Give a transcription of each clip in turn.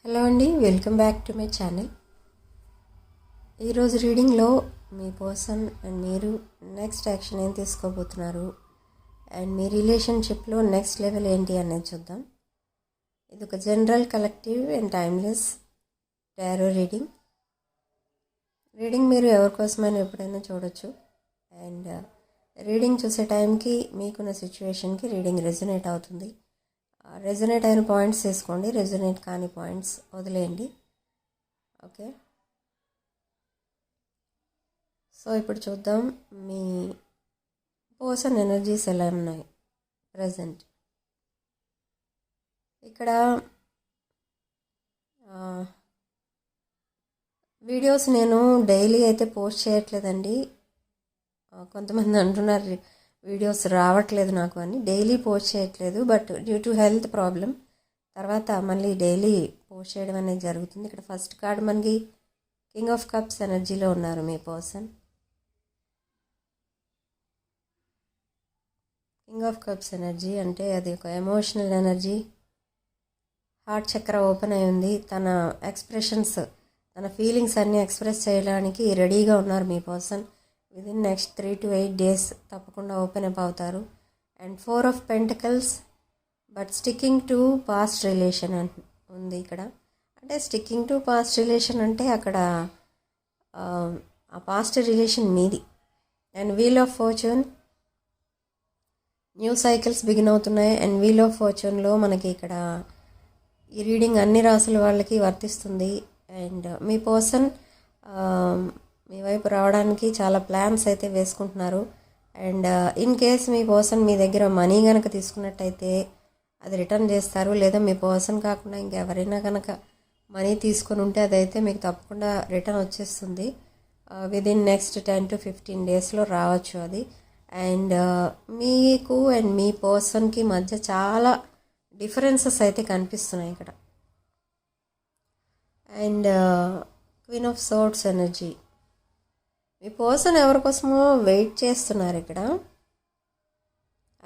Hello అండి, welcome back to my channel. ఈరోజు రీడింగ్లో మీ person and మీరు నెక్స్ట్ యాక్షన్ ఏం తీసుకోబోతున్నారు అండ్ మీ రిలేషన్షిప్లో నెక్స్ట్ లెవెల్ ఏంటి అనేది చూద్దాం. ఇది ఒక general, collective and timeless tarot reading. మీరు ఎవరికోసమైనా ఎప్పుడైనా చూడొచ్చు. అండ్ రీడింగ్ చూసే టైంకి మీకున్న సిచ్యువేషన్కి రీడింగ్ రెజొనేట్ అవుతుంది. రెజొనేట్ అయిన పాయింట్స్ తీసుకోండి, రెజొనేట్ కాని పాయింట్స్ వదిలేయండి. ఓకే, సో ఇప్పుడు చూద్దాం మీ పర్సన్ ఎనర్జీస్ ఎలా ఉన్నాయి ప్రజెంట్. ఇక్కడ వీడియోస్ నేను డైలీ అయితే పోస్ట్ చేయట్లేదండి. కొంతమంది అంటున్నారు వీడియోస్ రావట్లేదు నాకు అని. డైలీ పోస్ట్ చేయట్లేదు, but due to health problem తర్వాత మళ్ళీ డైలీ పోస్ట్ చేయడం అనేది జరుగుతుంది. ఇక్కడ ఫస్ట్ కార్డ్ మనకి కింగ్ ఆఫ్ కప్స్ ఎనర్జీలో ఉన్నారు మీ person. King of cups energy అంటే అది ఒక emotional energy. Heart chakra open అయి ఉంది. తన ఎక్స్ప్రెషన్స్, తన ఫీలింగ్స్ అన్నీ ఎక్స్ప్రెస్ చేయడానికి రెడీగా ఉన్నారు మీ person. Within next 3 to 8 days తప్పకుండా ఓపెన్ అప్ అవుతారు. And 4 of Pentacles, but sticking to past relation ఉంది ఇక్కడ. అంటే స్టిక్కింగ్ టు పాస్ట్ రిలేషన్ అంటే అక్కడ ఆ పాస్ట్ రిలేషన్ మీది. And wheel of fortune, new cycles begin అవుతున్నాయి. అండ్ వీల్ ఆఫ్ ఫార్చ్యూన్లో మనకి ఇక్కడ ఈ రీడింగ్ అన్ని రాసుల వాళ్ళకి వర్తిస్తుంది. అండ్ మీ పర్సన్ మీ వైపు రావడానికి చాలా ప్లాన్స్ అయితే వేసుకుంటున్నారు. అండ్ ఇన్ కేస్ మీ పర్సన్ మీ దగ్గర మనీ కనుక తీసుకున్నట్టయితే అది రిటర్న్ చేస్తారు. లేదా మీ పర్సన్ కాకుండా ఇంకెవరైనా కనుక మనీ తీసుకొని ఉంటే అదైతే మీకు తప్పకుండా రిటర్న్ వచ్చేస్తుంది. విదిన్ నెక్స్ట్ 10 to 15 daysలో రావచ్చు అది. అండ్ మీకు అండ్ మీ పర్సన్కి మధ్య చాలా డిఫరెన్సెస్ అయితే కనిపిస్తున్నాయి ఇక్కడ. And queen of swords energy, మీ పర్సన్ ఎవరికోసమో వెయిట్ చేస్తున్నారు ఇక్కడ.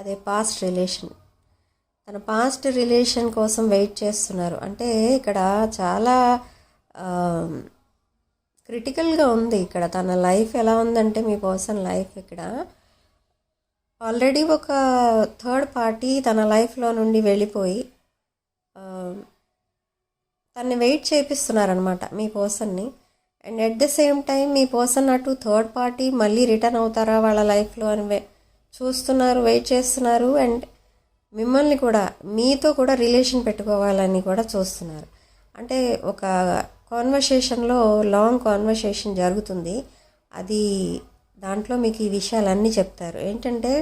అదే పాస్ట్ రిలేషన్, తన పాస్ట్ రిలేషన్ కోసం వెయిట్ చేస్తున్నారు. అంటే ఇక్కడ చాలా క్రిటికల్గా ఉంది. ఇక్కడ తన లైఫ్ ఎలా ఉందంటే మీ పర్సన్ లైఫ్ ఇక్కడ ఆల్రెడీ ఒక థర్డ్ పార్టీ తన లైఫ్లో నుండి వెళ్ళిపోయి తన్ని వెయిట్ చేపిస్తున్నారనమాట మీ పర్సన్ని. And at the same time me person అటు థర్డ్ పార్టీ మళ్ళీ రిటర్న్ అవుతారా వాళ్ళ లైఫ్లో అని చూస్తున్నారు, వెయిట్ చేస్తున్నారు. అండ్ మిమ్మల్ని కూడా మీతో కూడా రిలేషన్ పెట్టుకోవాలని కూడా చూస్తున్నారు. అంటే ఒక కాన్వర్సేషన్లో లాంగ్ కాన్వర్సేషన్ జరుగుతుంది. అది దాంట్లో మీకు ఈ విషయాలన్నీ చెప్తారు. ఏంటంటే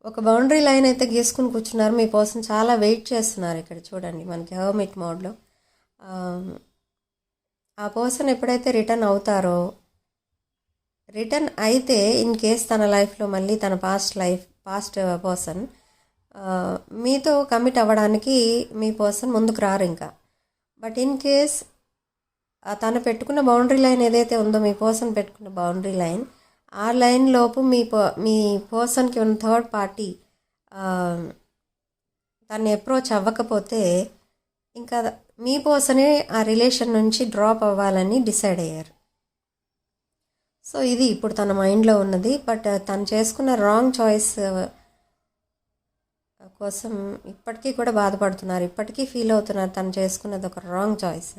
ఒక బౌండరీ లైన్ అయితే గీసుకుని కూర్చున్నారు. మీ పర్సన్ చాలా వెయిట్ చేస్తున్నారు. ఇక్కడ చూడండి మనకి హర్మిట్ మోడ్లో ఆ పర్సన్ ఎప్పుడైతే రిటర్న్ అవుతారో, రిటర్న్ అయితే ఇన్ కేస్ తన లైఫ్లో మళ్ళీ తన పాస్ట్ పర్సన్ మీతో కమిట్ అవ్వడానికి మీ పర్సన్ ముందుకు రారు ఇంకా. బట్ ఇన్ కేస్ తను పెట్టుకున్న బౌండరీ లైన్ ఏదైతే ఉందో, మీ పర్సన్ పెట్టుకున్న బౌండరీ లైన్, ఆ లైన్ లోపు మీ పర్సన్కి ఉన్న థర్డ్ పార్టీ తను అప్రోచ్ అవ్వకపోతే ఇంకా మీ పర్సనే ఆ రిలేషన్ నుంచి డ్రాప్ అవ్వాలని డిసైడ్ అయ్యారు. సో ఇది ఇప్పుడు తన మైండ్లో ఉన్నది. బట్ తను చేసుకున్న రాంగ్ చాయిస్ కోసం ఇప్పటికీ కూడా బాధపడుతున్నారు. ఇప్పటికీ ఫీల్ అవుతున్నారు తను చేసుకున్నది ఒక రాంగ్ చాయిస్.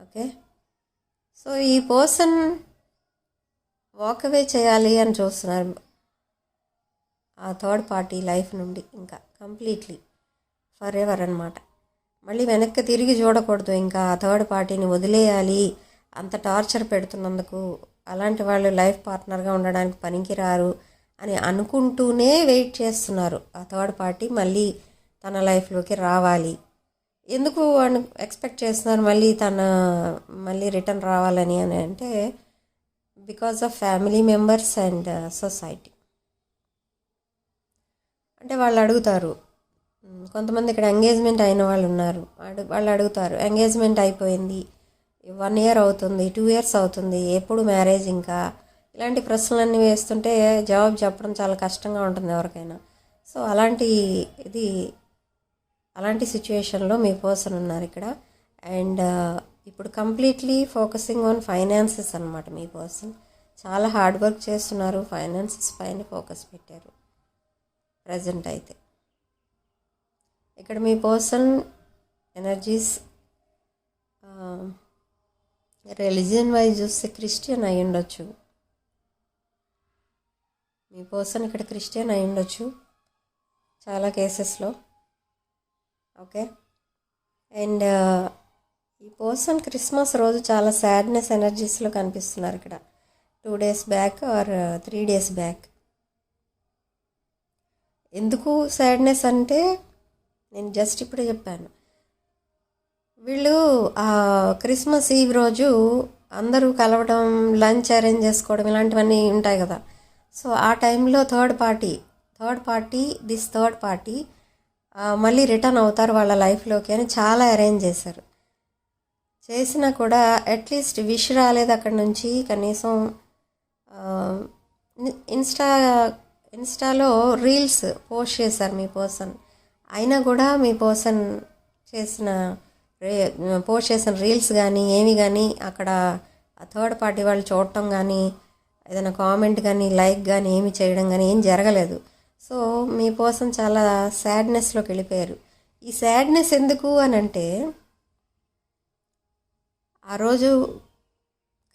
ఓకే, సో ఈ పర్సన్ వాక్ అవే చేయాలి అని చూస్తున్నారు ఆ థర్డ్ పార్టీ లైఫ్ నుండి, ఇంకా కంప్లీట్లీ ఫర్ ఎవర్ అనమాట. మళ్ళీ వెనక్కి తిరిగి చూడకూడదు, ఇంకా ఆ థర్డ్ పార్టీని వదిలేయాలి. అంత టార్చర్ పెడుతున్నందుకు అలాంటి వాళ్ళు లైఫ్ పార్ట్నర్గా ఉండడానికి పనికిరారు అని అనుకుంటూనే వెయిట్ చేస్తున్నారు. ఆ థర్డ్ పార్టీ మళ్ళీ తన లైఫ్లోకి రావాలి. ఎందుకు ఎక్స్పెక్ట్ చేస్తున్నారు మళ్ళీ రిటర్న్ రావాలని అని అంటే because of family members and society. అంటే వాళ్ళు అడుగుతారు, కొంతమంది ఇక్కడ ఎంగేజ్మెంట్ అయిన వాళ్ళు ఉన్నారు. వాళ్ళు అడుగుతారు, ఎంగేజ్మెంట్ అయిపోయింది, 1 year అవుతుంది, 2 years అవుతుంది, ఎప్పుడు మ్యారేజ్ ఇంకా, ఇలాంటి ప్రశ్నలన్నీ వేస్తుంటే జవాబు చెప్పడం చాలా కష్టంగా ఉంటుంది ఎవరికైనా. సో అలాంటి ఇది అలాంటి సిచ్యువేషన్లో మీ పర్సన్ ఉన్నారు ఇక్కడ. అండ్ ఇప్పుడు కంప్లీట్లీ ఫోకసింగ్ ఆన్ ఫైనాన్సెస్ అనమాట. మీ పర్సన్ చాలా హార్డ్ వర్క్ చేస్తున్నారు, ఫైనాన్సెస్ పైన ఫోకస్ పెట్టారు ప్రజెంట్ అయితే. ఇక్కడ మీ పర్సన్ ఎనర్జీస్ రిలీజియన్ వైజ్ చూస్తే క్రిస్టియన్ అయి ఉండొచ్చు. మీ పర్సన్ ఇక్కడ క్రిస్టియన్ అయి ఉండొచ్చు చాలా కేసెస్లో. ఓకే. అండ్ ఈ పర్సన్ క్రిస్మస్ రోజు చాలా సాడ్నెస్ ఎనర్జీస్లో కనిపిస్తున్నారు ఇక్కడ. 2 days back or 3 days back. ఎందుకు సాడ్నెస్ అంటే నేను జస్ట్ ఇప్పుడే చెప్పాను. వీళ్ళు క్రిస్మస్ ఈవ్ రోజు అందరూ కలవడం, లంచ్ అరేంజ్ చేసుకోవడం ఇలాంటివన్నీ ఉంటాయి కదా. సో ఆ టైంలో థర్డ్ పార్టీ మళ్ళీ రిటర్న్ అవుతారు వాళ్ళ లైఫ్లోకి అని చాలా అరేంజ్ చేశారు. చేసినా కూడా అట్లీస్ట్ విష్ రాలేదు అక్కడి నుంచి. కనీసం ఇన్స్టాలో రీల్స్ పోస్ట్ చేశారు మీ పర్సన్. అయినా కూడా మీ పర్సన్ పోస్ట్ చేసిన రీల్స్ కానీ ఏమి కానీ అక్కడ ఆ థర్డ్ పార్టీ వాళ్ళు చూడటం కానీ ఏదైనా కామెంట్ కానీ లైక్ కానీ ఏమి చేయడం కానీ ఏం జరగలేదు. సో మీ పర్సన్ చాలా సాడ్నెస్లోకి వెళ్ళిపోయారు. ఈ సాడ్నెస్ ఎందుకు అని అంటే ఆ రోజు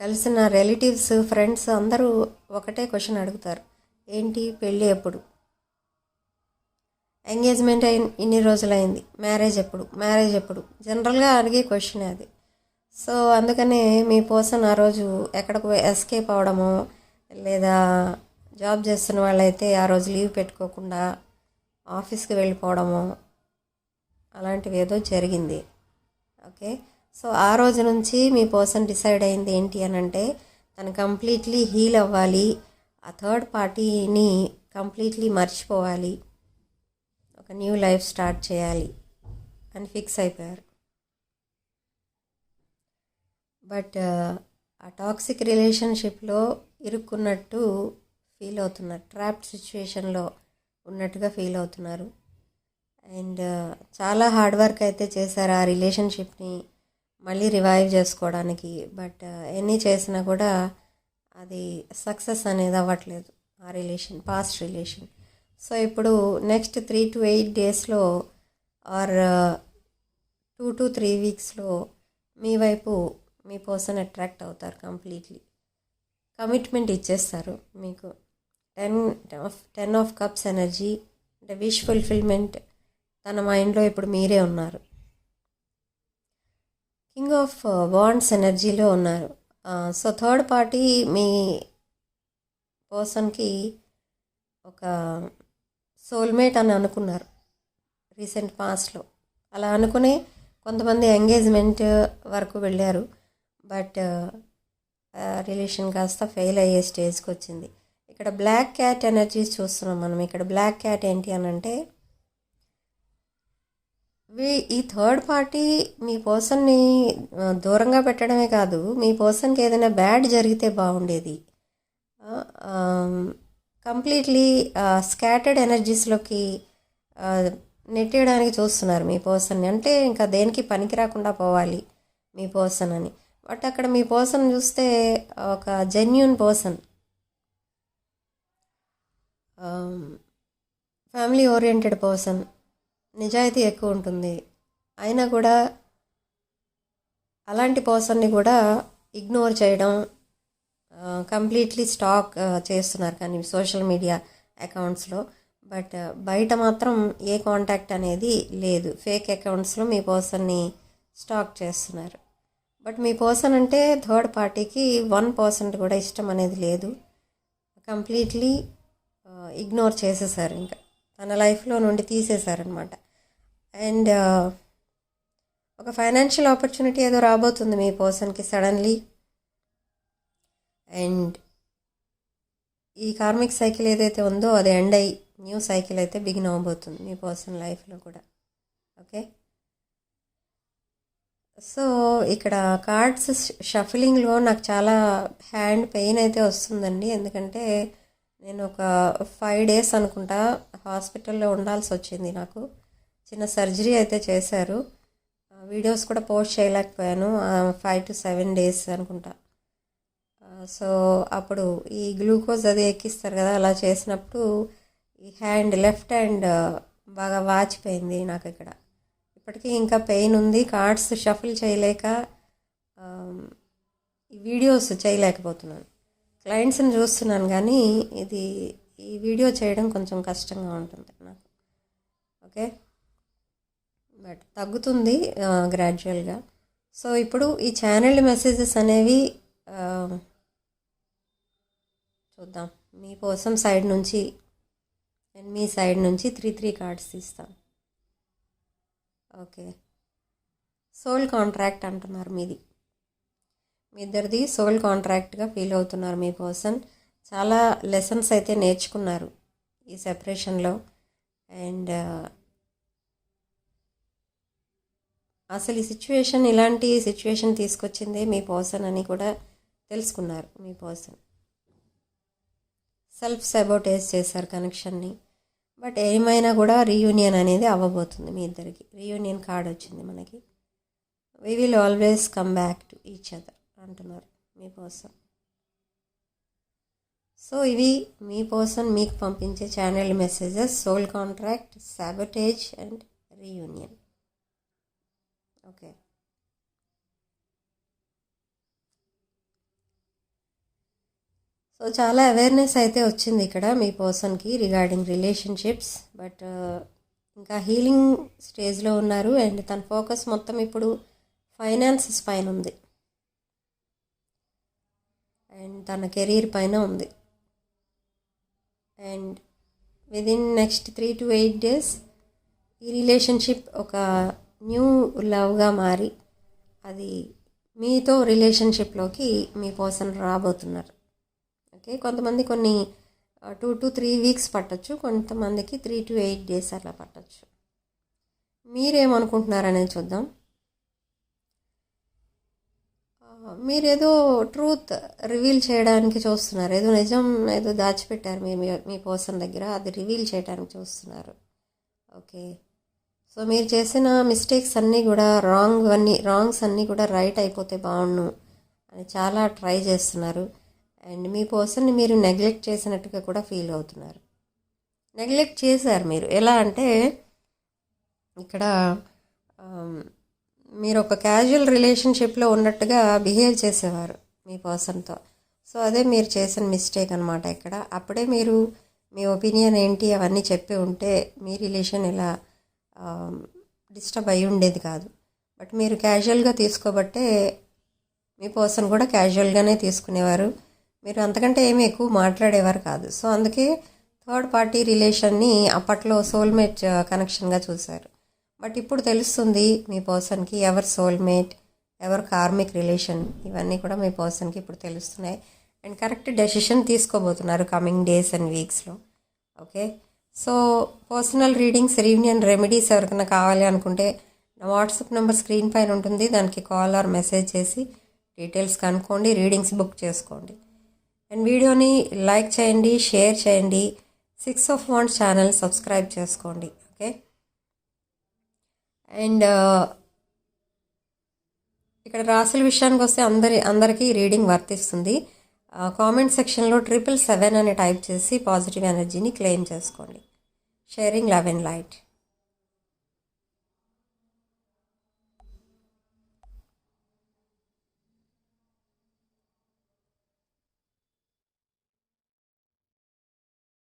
కలిసిన రిలేటివ్స్, ఫ్రెండ్స్ అందరూ ఒకటే క్వశ్చన్ అడుగుతారు, ఏంటి పెళ్ళి ఎప్పుడు, ఎంగేజ్మెంట్ ఇన్ని రోజులైంది, మ్యారేజ్ ఎప్పుడు జనరల్గా అడిగే క్వశ్చన్ అది. సో అందుకనే మీ పర్సన్ ఆ రోజు ఎక్కడికి ఎస్కేప్ అవడమో, లేదా జాబ్ చేస్తున్న వాళ్ళైతే ఆ రోజు లీవ్ పెట్టుకోకుండా ఆఫీస్కి వెళ్ళిపోవడమో అలాంటివి ఏదో జరిగింది. ఓకే. సో ఆ రోజు నుంచి మీ పర్సన్ డిసైడ్ అయింది ఏంటి అని అంటే తను కంప్లీట్లీ హీల్ అవ్వాలి, ఆ థర్డ్ పార్టీని కంప్లీట్లీ మర్చిపోవాలి, ఒక న్యూ లైఫ్ స్టార్ట్ చేయాలి అని ఫిక్స్ అయిపోయారు. బట్ ఆ టాక్సిక్ రిలేషన్షిప్లో ఇరుక్కున్నట్టు ఫీల్ అవుతున్నారు, ట్రాప్డ్ సిచ్యువేషన్లో ఉన్నట్టుగా ఫీల్ అవుతున్నారు. అండ్ చాలా హార్డ్ వర్క్ అయితే చేశారు ఆ రిలేషన్షిప్ని మళ్ళీ రివైవ్ చేసుకోవడానికి. బట్ ఎన్ని చేసినా కూడా అది సక్సెస్ అనేది అవ్వట్లేదు ఆ రిలేషన్, పాస్ట్ రిలేషన్. సో ఇప్పుడు నెక్స్ట్ 3 to 8 daysలో ఆర్ 2 to 3 weeksలో మీ వైపు మీ పర్సన్ అట్రాక్ట్ అవుతారు. కంప్లీట్లీ కమిట్మెంట్ ఇచ్చేస్తారు మీకు. 10 of cups ఎనర్జీ అంటే విష్ ఫుల్ఫిల్మెంట్ తన మైండ్లో ఇప్పుడు మీరే ఉన్నారు. కింగ్ ఆఫ్ వాండ్స్ ఎనర్జీలో ఉన్నారు. సో థర్డ్ పార్టీ మీ పర్సన్కి ఒక సోల్మేట్ అని అనుకున్నారు రీసెంట్ పాస్ట్లో. అలా అనుకునే కొంతమంది ఎంగేజ్మెంట్ వరకు వెళ్ళారు. బట్ రిలేషన్ కాస్త ఫెయిల్ అయ్యే స్టేజ్కి వచ్చింది. ఇక్కడ బ్లాక్ క్యాట్ ఎనర్జీస్ చూస్తున్నాం మనం. ఇక్కడ బ్లాక్ క్యాట్ ఏంటి అని అంటే ఈ థర్డ్ పార్టీ మీ పర్సన్ని దూరంగా పెట్టడమే కాదు, మీ పర్సన్కి ఏదైనా బ్యాడ్ జరిగితే బాగుండేది, కంప్లీట్లీ స్కాటర్డ్ ఎనర్జీస్లోకి నెట్టేయడానికి చూస్తున్నారు మీ పర్సన్ని. అంటే ఇంకా దేనికి పనికి రాకుండా పోవాలి మీ పర్సన్ అని. బట్ అక్కడ మీ పర్సన్ చూస్తే ఒక genuine person, family oriented person, నిజాయితీ ఎక్కువ ఉంటుంది. అయినా కూడా అలాంటి పర్సన్ని కూడా ఇగ్నోర్ చేయడం, కంప్లీట్లీ స్టాక్ చేస్తున్నారు కానీ సోషల్ మీడియా అకౌంట్స్లో. బట్ బయట మాత్రం ఏ కాంటాక్ట్ అనేది లేదు. ఫేక్ అకౌంట్స్లో మీ పర్సన్ని స్టాక్ చేస్తున్నారు. బట్ మీ పర్సన్ అంటే థర్డ్ పార్టీకి 1% కూడా ఇష్టం అనేది లేదు. కంప్లీట్లీ ఇగ్నోర్ చేసేసారు, ఇంకా తన లైఫ్లో నుండి తీసేశారనమాట. అండ్ ఒక ఫైనాన్షియల్ ఆపర్చునిటీ ఏదో రాబోతుంది మీ పర్సన్కి సడన్లీ. అండ్ ఈ కార్మిక్ సైకిల్ ఏదైతే ఉందో అది ఎండ్ అయ్యి న్యూ సైకిల్ అయితే బిగిన్ అవ్వబోతుంది మీ పర్సన్ లైఫ్లో కూడా. ఓకే. సో ఇక్కడ కార్డ్స్ షఫలింగ్లో నాకు చాలా హ్యాండ్ పెయిన్ అయితే వస్తుందండి. ఎందుకంటే నేను ఒక 5 days అనుకుంటా హాస్పిటల్లో ఉండాల్సి వచ్చింది నాకు. చిన్న సర్జరీ అయితే చేశారు. వీడియోస్ కూడా పోస్ట్ చేయలేకపోయాను 5 to 7 days అనుకుంటా. సో అప్పుడు ఈ గ్లూకోజ్ అది ఎక్కిస్తారు కదా, అలా చేసినప్పుడు ఈ లెఫ్ట్ హ్యాండ్ బాగా వాచిపోయింది నాకు ఇక్కడ. ఇప్పటికీ ఇంకా పెయిన్ ఉంది. కార్డ్స్ షఫుల్ చేయలేక ఈ వీడియోస్ చేయలేకపోతున్నాను. క్లయింట్స్ని చూస్తున్నాను కానీ ఈ వీడియో చేయడం కొంచెం కష్టంగా ఉంటుంది నాకు. ఓకే, బట్ తగ్గుతుంది గ్రాడ్యువల్గా. సో ఇప్పుడు ఈ ఛానల్ మెసేజెస్ అనేవి చూద్దాం. మీకోసం సైడ్ నుంచి అండ్ మీ సైడ్ నుంచి 3 కార్డ్స్ తీస్తాం. ఓకే, సోల్ కాంట్రాక్ట్ అంటున్నారు. మీ ఇద్దరిది సోల్ కాంట్రాక్ట్గా ఫీల్ అవుతున్నారు. మీ పర్సన్ చాలా లెసన్స్ అయితే నేర్చుకున్నారు ఈ సెపరేషన్లో. అండ్ అసలు ఈ సిచ్యువేషన్, ఇలాంటి సిచ్యువేషన్ తీసుకొచ్చిందే మీ పర్సన్ అని కూడా తెలుసుకున్నారు. మీ పర్సన్ సెల్ఫ్ సబోటేజ్ చేశారు కనెక్షన్ని. బట్ ఏమైనా కూడా రీయూనియన్ అనేది అవ్వబోతుంది. మీ ఇద్దరికి రీయూనియన్ కార్డ్ వచ్చింది మనకి. We will always come back to each other అంటున్నారు మీ పర్సన్. సో ఇవి మీ పర్సన్ మీకు పంపించే channel messages: soul contract, sabotage and reunion. Okay, so చాలా అవేర్నెస్ అయితే వచ్చింది ఇక్కడ మీ పర్సన్కి రిగార్డింగ్ రిలేషన్షిప్స్. బట్ ఇంకా హీలింగ్ స్టేజ్లో ఉన్నారు. అండ్ తన ఫోకస్ మొత్తం ఇప్పుడు ఫైనాన్సెస్ పైన ఉంది అండ్ తన కెరీర్ పైన ఉంది. And within next 3 to 8 days ఈ రిలేషన్షిప్ ఒక న్యూ లవ్గా మారి అది మీతో రిలేషన్షిప్లోకి మీ పర్సన్ రాబోతున్నారు. ఓకే, కొంతమంది 2 to 3 weeks పట్టచ్చు, కొంతమందికి 3 to 8 days అలా పట్టచ్చు. మీరేమనుకుంటున్నారనేది చూద్దాం. మీరేదో ట్రూత్ రివీల్ చేయడానికి చూస్తున్నారు. ఏదో నిజం ఏదో దాచిపెట్టారు మీ పర్సన్ దగ్గర, అది రివీల్ చేయడానికి చూస్తున్నారు. ఓకే, సో మీరు చేసిన మిస్టేక్స్ అన్నీ కూడా రాంగ్స్ అన్నీ కూడా రైట్ అయిపోతే బాగుండు అని చాలా ట్రై చేస్తున్నారు. అండ్ మీ పర్సన్ని మీరు నెగ్లెక్ట్ చేసినట్టుగా కూడా ఫీల్ అవుతున్నారు. నెగ్లెక్ట్ చేశారు మీరు. ఎలా అంటే ఇక్కడ మీరు ఒక క్యాజువల్ రిలేషన్షిప్లో ఉన్నట్టుగా బిహేవ్ చేసేవారు మీ పర్సన్తో. సో అదే మీరు చేసిన మిస్టేక్ అనమాట ఇక్కడ. అప్పుడే మీరు మీ ఒపీనియన్ ఏంటి అవన్నీ చెప్పి ఉంటే మీ రిలేషన్ ఇలా డిస్టర్బ్ అయ్యి ఉండేది కాదు. బట్ మీరు క్యాజువల్గా తీసుకోబట్టే మీ పర్సన్ కూడా క్యాజువల్గానే తీసుకునేవారు. మీరు అంతకంటే ఏమీ ఎక్కువ మాట్లాడేవారు కాదు. సో అందుకే థర్డ్ పార్టీ రిలేషన్ని అప్పట్లో సోల్మేట్ కనెక్షన్గా చూశారు. బట్ ఇప్పుడు తెలుస్తుంది మీ పర్సన్కి ఎవరు సోల్మేట్, ఎవరు కార్మిక్ రిలేషన్, ఇవన్నీ కూడా మీ పర్సన్కి ఇప్పుడు తెలుస్తున్నాయి. అండ్ కరెక్ట్ డెసిషన్ తీసుకోబోతున్నారు కమింగ్ డేస్ అండ్ వీక్స్లో. Okay, so personal readings, reunion remedies ఎవరికైనా కావాలి అనుకుంటే నా వాట్సాప్ నెంబర్ స్క్రీన్ పైన ఉంటుంది. దానికి కాల్ ఆర్ మెసేజ్ చేసి డీటెయిల్స్ కనుక్కోండి, రీడింగ్స్ బుక్ చేసుకోండి. అండ్ వీడియోని లైక్ చేయండి, షేర్ చేయండి. 6 of Wands ఛానల్ సబ్స్క్రైబ్ చేసుకోండి. ఓకే, అండ్ ఇక్కడ రాసుల విషయానికి వస్తే అందరికీ రీడింగ్ వర్తిస్తుంది. కామెంట్ సెక్షన్లో 777 అని టైప్ చేసి పాజిటివ్ ఎనర్జీని క్లెయిమ్ చేసుకోండి. Sharing love and light.